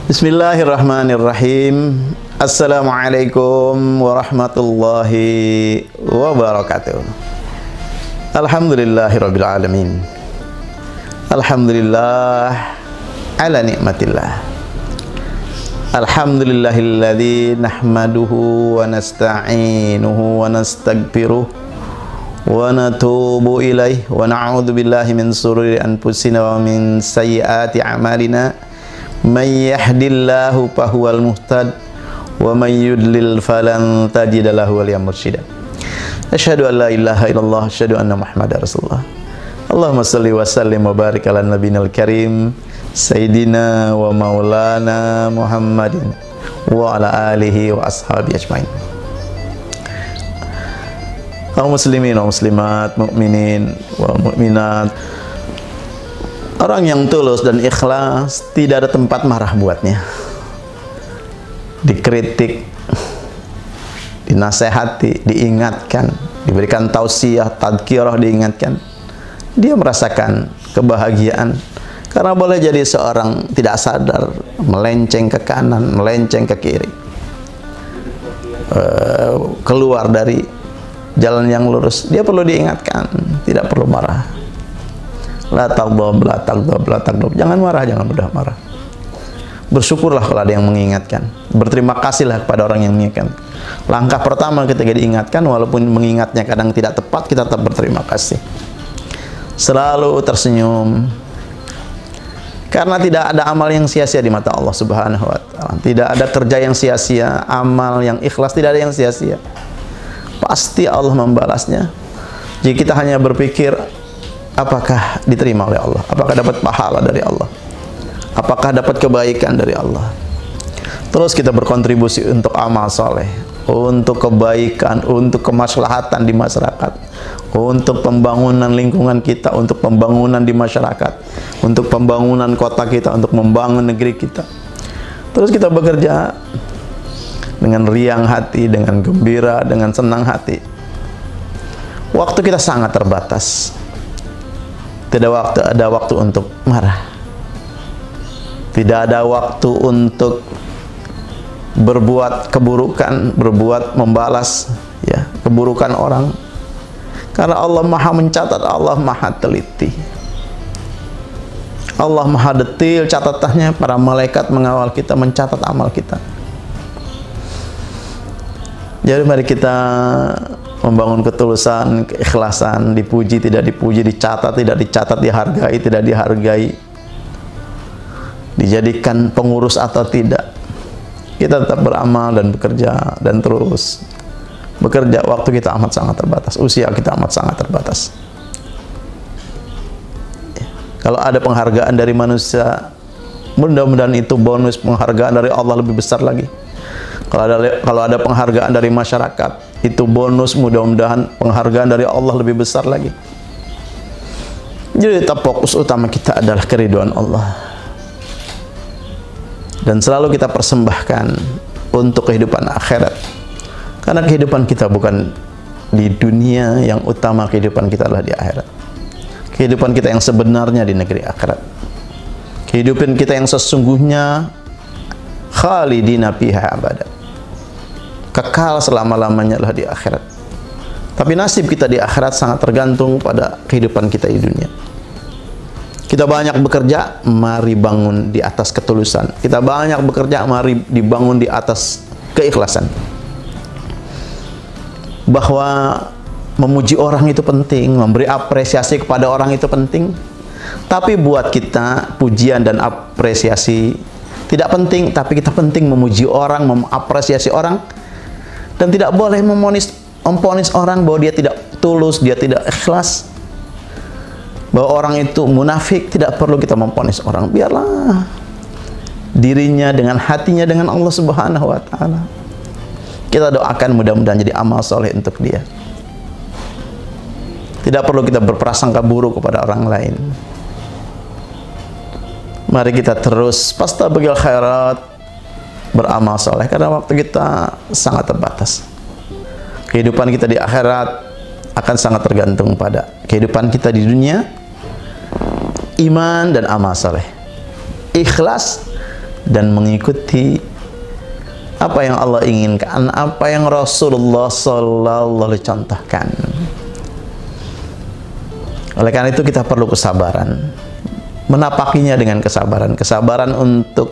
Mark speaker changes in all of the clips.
Speaker 1: Bismillahirrahmanirrahim. Assalamualaikum warahmatullahi wabarakatuh. Alhamdulillahirabbil alamin. Alhamdulillah ala nikmatillah. Alhamdulillahilladzi nahmaduhu wa nasta'inuhu wa nastaghfiruh wa natubu ilaih wa na'udzu billahi min shururi anfusina wa min sayyiati a'malina. May yahdillahu fahuwal muhtad wa may yudlil falan tajida lahu waliyan mursyida. Asyhadu an la ilaha illallah, asyhadu anna Muhammadar Rasulullah. Allahumma shalli wa sallim wa barik ala nabiyil karim sayyidina wa maulana Muhammadin wa ala alihi wa ashabihi ajmain. Kaum muslimin wa muslimat, mukminin wa mukminat, orang yang tulus dan ikhlas tidak ada tempat marah buatnya. Dikritik, dinasehati, diingatkan, diberikan tausiah, tadkirah, diingatkan, dia merasakan kebahagiaan. Karena boleh jadi seorang tidak sadar melenceng ke kanan, melenceng ke kiri, keluar dari jalan yang lurus. Dia perlu diingatkan, tidak perlu marah. La taghdab, la taghdab, la taghdab. Jangan marah, jangan mudah marah. Bersyukurlah kalau ada yang mengingatkan. Berterima kasihlah kepada orang yang mengingatkan. Langkah pertama ketika diingatkan, walaupun mengingatnya kadang tidak tepat, kita tetap berterima kasih. Selalu tersenyum. Karena tidak ada amal yang sia-sia di mata Allah Subhanahu wa ta'ala. Tidak ada kerja yang sia-sia, amal yang ikhlas tidak ada yang sia-sia. Pasti Allah membalasnya. Jika kita hanya berpikir apakah diterima oleh Allah? Apakah dapat pahala dari Allah? Apakah dapat kebaikan dari Allah? Terus kita berkontribusi untuk amal soleh, untuk kebaikan, untuk kemaslahatan di masyarakat, untuk pembangunan lingkungan kita, untuk pembangunan di masyarakat, untuk pembangunan kota kita, untuk membangun negeri kita. Terus kita bekerja dengan riang hati, dengan gembira, dengan senang hati. Waktu kita sangat terbatas. Tidak ada waktu untuk marah. Tidak ada waktu untuk berbuat keburukan, berbuat membalas ya keburukan orang. Karena Allah Maha mencatat, Allah Maha teliti. Allah Maha detil catatannya, para malaikat mengawal kita, mencatat amal kita. Jadi mari kita membangun ketulusan, keikhlasan, dipuji, tidak dipuji, dicatat, tidak dicatat, dihargai, tidak dihargai, dijadikan pengurus atau tidak. Kita tetap beramal dan bekerja dan terus bekerja. Waktu kita amat sangat terbatas, usia kita amat sangat terbatas. Kalau ada penghargaan dari manusia, mudah-mudahan itu bonus penghargaan dari Allah lebih besar lagi. Kalau ada penghargaan dari masyarakat, itu bonus, mudah-mudahan penghargaan dari Allah lebih besar lagi. Jadi tetap fokus utama kita adalah keridhaan Allah. Dan selalu kita persembahkan untuk kehidupan akhirat. Karena kehidupan kita bukan di dunia, yang utama kehidupan kita adalah di akhirat. Kehidupan kita yang sebenarnya di negeri akhirat. Kehidupan kita yang sesungguhnya khalidina fiha abada. Kekal selama-lamanya adalah di akhirat. Tapi nasib kita di akhirat sangat tergantung pada kehidupan kita di dunia. Kita banyak bekerja, mari bangun di atas ketulusan. Kita banyak bekerja, mari dibangun di atas keikhlasan. Bahwa memuji orang itu penting, memberi apresiasi kepada orang itu penting. Tapi buat kita, pujian dan apresiasi tidak penting, tapi kita penting memuji orang, mengapresiasi orang. Dan tidak boleh memponis orang bahwa dia tidak tulus, dia tidak ikhlas, bahwa orang itu munafik. Tidak perlu kita memponis orang. Biarlah dirinya dengan hatinya dengan Allah Subhanahu wa ta'ala. Kita doakan mudah-mudahan jadi amal soleh untuk dia. Tidak perlu kita berprasangka buruk kepada orang lain. Mari kita terus pastabaqil khairat, beramal soleh, karena waktu kita sangat terbatas. Kehidupan kita di akhirat akan sangat tergantung pada kehidupan kita di dunia, iman dan amal soleh, ikhlas dan mengikuti apa yang Allah inginkan, apa yang Rasulullah sallallahu alaihi contohkan. Oleh karena itu kita perlu kesabaran, menapakinya dengan kesabaran, kesabaran untuk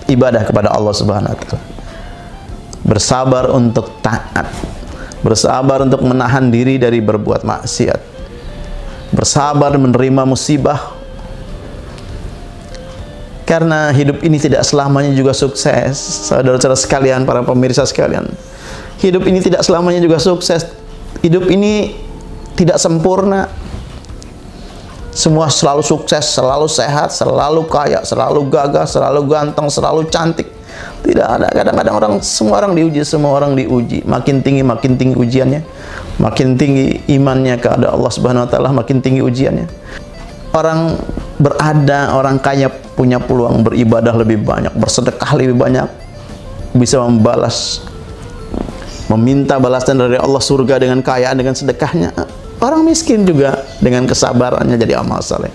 Speaker 1: ibadah kepada Allah Subhanahu wa taala. Bersabar untuk taat, bersabar untuk menahan diri dari berbuat maksiat, bersabar menerima musibah. Karena hidup ini tidak selamanya juga sukses, saudara-saudara sekalian, para pemirsa sekalian. Hidup ini tidak selamanya juga sukses. Hidup ini tidak sempurna. Semua selalu sukses, selalu sehat, selalu kaya, selalu gagah, selalu ganteng, selalu cantik. Tidak ada. Kadang-kadang semua orang diuji, semua orang diuji. Makin tinggi ujiannya. Makin tinggi imannya kepada Allah Subhanahu wa taala, makin tinggi ujiannya. Orang berada, orang kaya punya peluang beribadah lebih banyak, bersedekah lebih banyak, bisa membalas, meminta balasan dari Allah surga dengan kaya, dengan sedekahnya. Orang miskin juga dengan kesabarannya jadi amal saleh.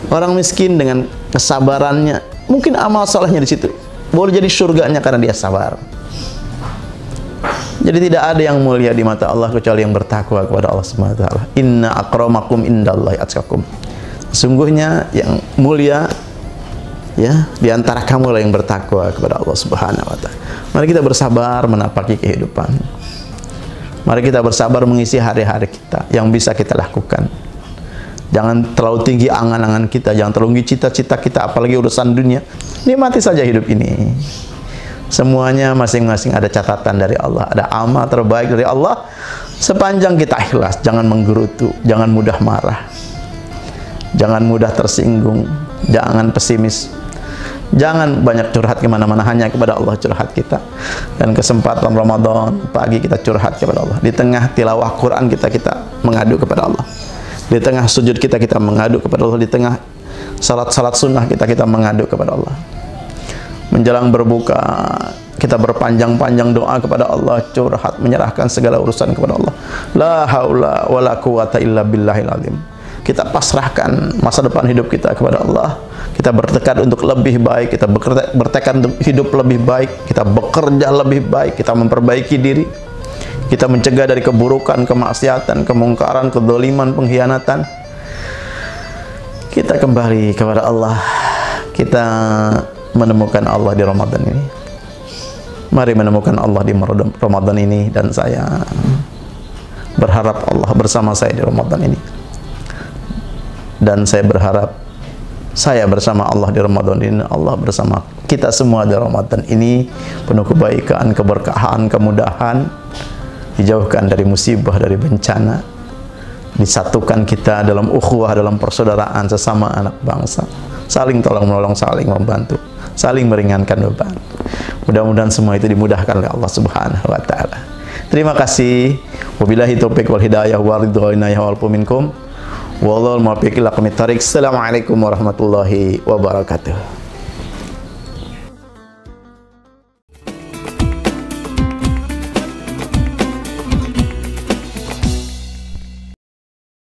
Speaker 1: Orang miskin dengan kesabarannya, mungkin amal salehnya di situ boleh jadi surganya karena dia sabar. Jadi tidak ada yang mulia di mata Allah kecuali yang bertakwa kepada Allah Subhanahu wa taala. Inna akramakum indallahi atqakum. Sungguhnya yang mulia ya di antara kamu lah yang bertakwa kepada Allah Subhanahu wa taala. Mari kita bersabar menapaki kehidupan. Mari kita bersabar mengisi hari-hari kita yang bisa kita lakukan. Jangan terlalu tinggi angan-angan kita, jangan terlalu tinggi cita-cita kita, apalagi urusan dunia. Nikmati saja hidup ini. Semuanya masing-masing ada catatan dari Allah, ada amal terbaik dari Allah. Sepanjang kita ikhlas, jangan menggerutu, jangan mudah marah, jangan mudah tersinggung, jangan pesimis, jangan banyak curhat kemana-mana, hanya kepada Allah curhat kita. Dan kesempatan Ramadan pagi kita curhat kepada Allah. Di tengah tilawah Quran kita mengadu kepada Allah. Di tengah sujud kita mengadu kepada Allah. Di tengah salat-salat sunnah kita mengadu kepada Allah. Menjelang berbuka kita berpanjang-panjang doa kepada Allah, curhat, menyerahkan segala urusan kepada Allah. La haula wala quwata illa billahil azim. Kita pasrahkan masa depan hidup kita kepada Allah. Kita bertekad untuk lebih baik, kita bertekad untuk hidup lebih baik, kita bekerja lebih baik, kita memperbaiki diri, kita mencegah dari keburukan, kemaksiatan, kemungkaran, kedzaliman, pengkhianatan. Kita kembali kepada Allah. Kita menemukan Allah di Ramadan ini. Mari menemukan Allah di Ramadan ini, dan saya berharap Allah bersama saya di Ramadan ini. Dan saya berharap saya bersama Allah di Ramadan ini, Allah bersama kita semua di Ramadan ini, penuh kebaikan, keberkahan, kemudahan, dijauhkan dari musibah, dari bencana, disatukan kita dalam ukhuwah, dalam persaudaraan sesama anak bangsa, saling tolong menolong, saling membantu, saling meringankan beban. Mudah-mudahan semua itu dimudahkan oleh Allah Subhanahu wa taala. Terima kasih. Wabillahi taufiq wal hidayah wa ridho wal minkum. Wallahu muwaffiq ila aqwamit thariq. Assalamualaikum warahmatullahi wabarakatuh.